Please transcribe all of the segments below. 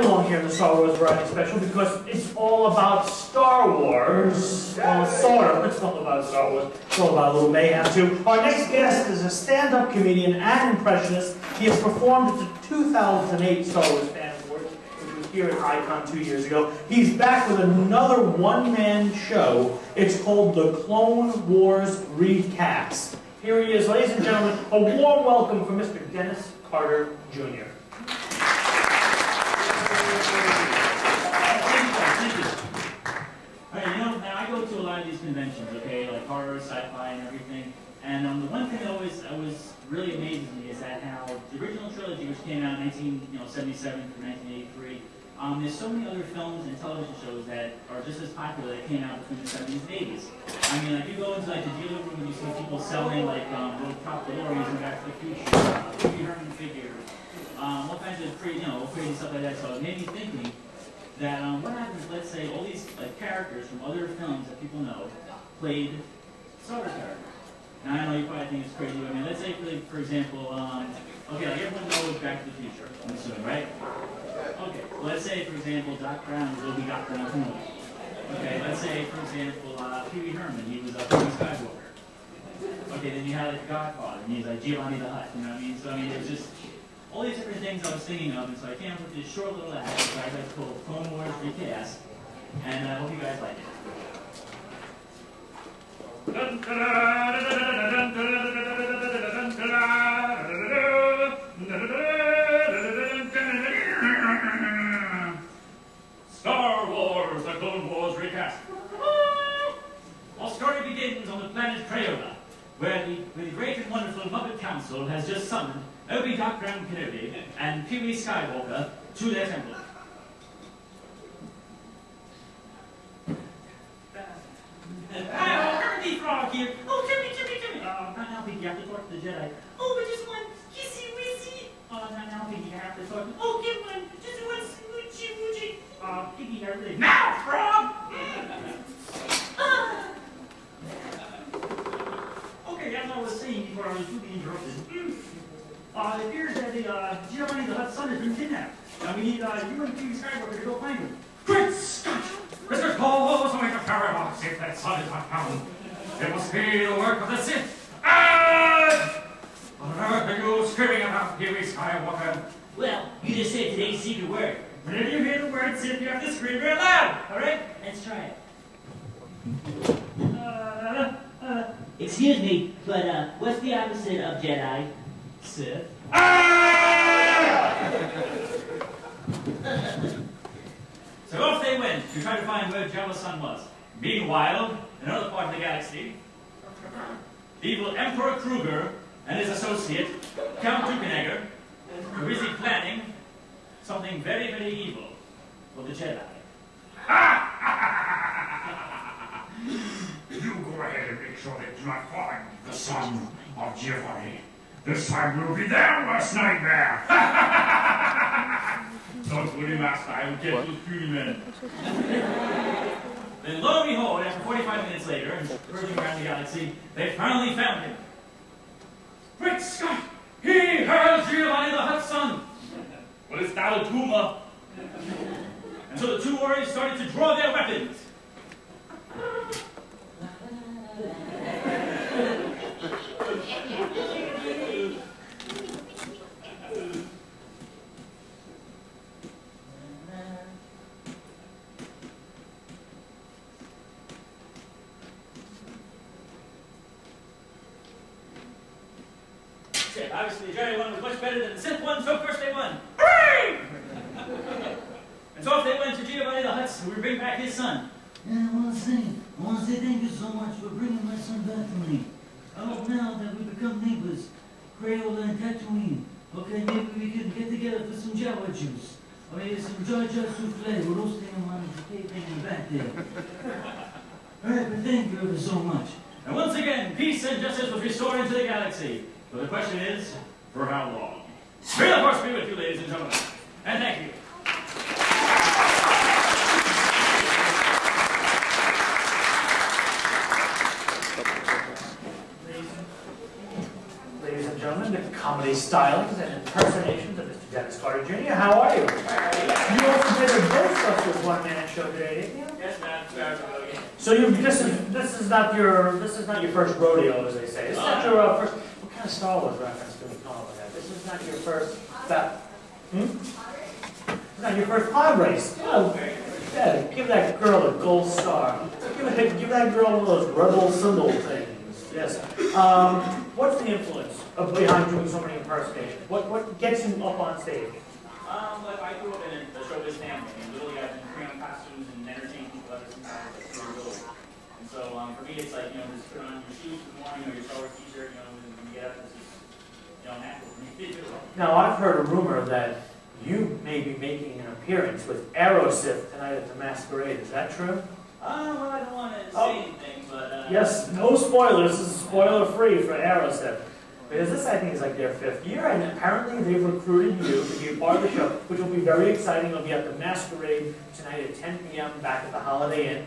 belong here in the Star Wars Variety Special because it's all about Star Wars. Well, sort of. It's all about Star Wars. It's all about a little mayhem, too. Our next guest is a stand-up comedian and impressionist. He has performed at the 2008 Star Wars Fan Awards, which was here at Icon 2 years ago. He's back with another one-man show. It's called The Clone Wars Recast. Here he is, ladies and gentlemen. A warm welcome for Mr. Dennis Carter, Jr. Now I go to a lot of these conventions, okay, like horror, sci-fi, and everything. And the one thing that always really amazes me is that how the original trilogy, which came out in 1977 through 1983, there's so many other films and television shows that are just as popular that came out between the 70s and 80s. I mean, like you go into like the dealer room and you see people selling like little prop DeLoreans and Back to the Future, Pee Wee Herman figure, all kinds of crazy stuff like that. So it made me thinking that what happens, let's say, all these characters from other films that people know played Star Wars characters. Now I know you probably think it's crazy, but I mean, let's say, for example, okay, like everyone knows Back to the Future, I'm assuming, right? Okay, well, let's say, for example, Doc Brown was Obi Doc Brown Kenobi. Okay, let's say, for example, Pee Wee Herman, he was Pee Wee Skywalker. Okay, then you had like the Godfather, and he's like Giovanni the Hutt, you know what I mean? So I mean, it's just all these different things I was thinking of, and so I came up with this short little ad that I called Clone Wars Recast, and I hope you guys like it. Star Wars, the Clone Wars Recast. Our story begins on the planet Crayola, where the great and wonderful Muppet Council has just summoned Obi Doc Brown Kenobi and Pee Wee Skywalker to their temple. Kermit Frog here. Oh, Timmy. Not now, Piggy, you have to talk to the Jedi. Oh, but just one kissy-wissy. Not now, Piggy, you have to talk to... Oh, give one. Just one smoochy-woochie. Piggy, you really... Now, Frog! Okay, as I was saying before I was rudely interrupted. It appears that the Giovanni the Hutt's son has been kidnapped. Now we need you and Pee Wee Skywalker to go find him. Great Scott! Mr. Cole, so make a paradox if that son is not found. It must be the work of the Sith. What on earth are you screaming about, Pee Wee Skywalker? Well, you just said today's secret word. Whenever you hear the word Sith, you have to scream very loud, alright? Let's try it. Excuse me, but what's the opposite of Jedi? Sith. So off they went to try to find where Jabba's son was. Meanwhile, in another part of the galaxy, evil Emperor Kruger and his associate, Count Dookuneger, were busy planning something very, very evil for the Jedi. You go ahead and make sure they do not find the son of Giovanni. This time we'll be their worst nightmare! Don't worry, Master, I will get those puny men. Then lo and behold, after 45 minutes later, and purging around the galaxy, they finally found him. Great Scott! He has Giovanni the Hutt's son! Well, it's not a tumor. And so the two warriors started to draw their weapons. Obviously, the Jedi one was much better than the Sith one, so of course they won. Hooray! And so off they went to Giovanni the Hutt, who would bring back his son. Yeah, I want to say thank you so much for bringing my son back to me. I hope now that we become neighbors, Crayola and Tatooine, okay, maybe we can get together for some Java juice. Or maybe some Jar Jar souffle. We're roasting them on the table in the back there. Alright, but thank you ever so much. And once again, peace and justice was restored into the galaxy. So the question is, for how long? May the Force be with you, ladies and gentlemen. And thank you. Ladies and gentlemen, the comedy stylings and impersonations of Mr. Dennis Carter Jr. How are you? You also did a Ghostbusters one-man show today, didn't you? Yes, ma'am. So this is not your first rodeo, as they say. This is not your first. What kind of Star Wars reference do we call it? This is not your first. It's not your first pod race. Oh, yeah, give that girl a gold star. Give that girl one of those rebel symbol things. Yes. What's the influence behind doing so many impersonations? What gets you up on stage? Like I grew up in a showbiz family, and literally I've been putting on costumes and entertaining people ever since I was like 3 years old. And so for me, it's like, just put on your shoes in the morning or your Star Wars t-shirt, when you get up, it's just, natural for me to do. Now, I've heard a rumor that you may be making an appearance with Aerosmith tonight at the Masquerade. Is that true? Well, I don't want to say anything, but... Yes, no spoilers. This is spoiler-free for Aerosmith. Because this, I think, is like their 5th year, and apparently they've recruited you to be a part of the show, which will be very exciting. It'll be at the Masquerade tonight at 10 p.m. back at the Holiday Inn,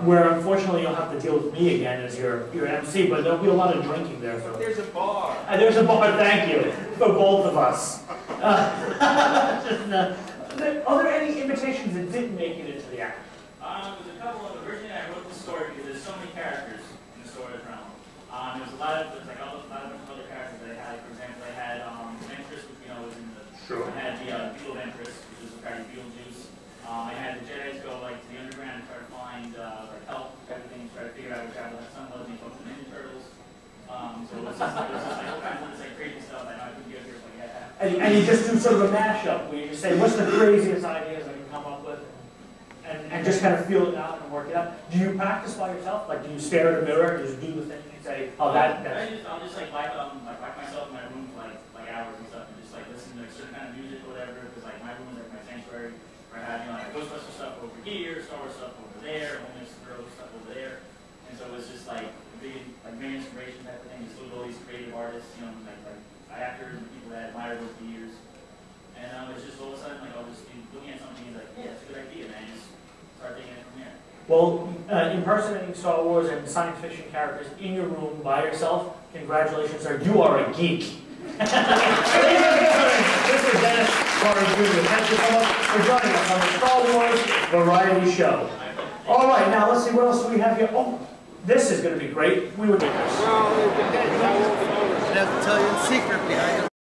where unfortunately you'll have to deal with me again as your MC, but there'll be a lot of drinking there. So. There's a bar. There's a bar, thank you, for both of us. Are there any invitations that didn't make it into the act? There's a couple of, originally I wrote the story because there's so many characters in the story of realm. There's a lot of, other characters that I had. For example, I had Ventress, which was in the. Sure. I had the Beetle Ventress, which is a character Beetlejuice. I had the Jedi's go to the underground and try to find help, everything, try to figure out which son was, and he talked to the Ninja Turtles. So it was just all kinds of crazy stuff. I know I couldn't get here, so And you just do sort of a mashup where you just say, what's the craziest ideas I can come up with? And just kind of feel it out and work it out. Do you practice by yourself? Like, do you stare at a mirror and just do the thing and say, oh, that's... I'll just whack myself in my room for like hours and stuff and just listen to certain kind of music or whatever, because my room is like my sanctuary where I have, Ghostbusters stuff over here, Star Wars stuff over there, Homeless Girl stuff over there. And so it's just big, main inspiration type of thing, just look at all these creative artists, actors and people that I admired over the years. And it's just all of a sudden, I'll just be looking at something and yeah, it's a good idea, man. Just start taking it from there. Well, impersonating Star Wars and science fiction characters in your room by yourself, congratulations, sir. You are a geek. This is Dennis Carter Jr. Thank you so much for joining us on the Star Wars Variety Show. All right, now let's see what else we have here. Oh, this is going to be great. We would do this. Well, it depends how old the motor is. I have to tell you the secret behind it.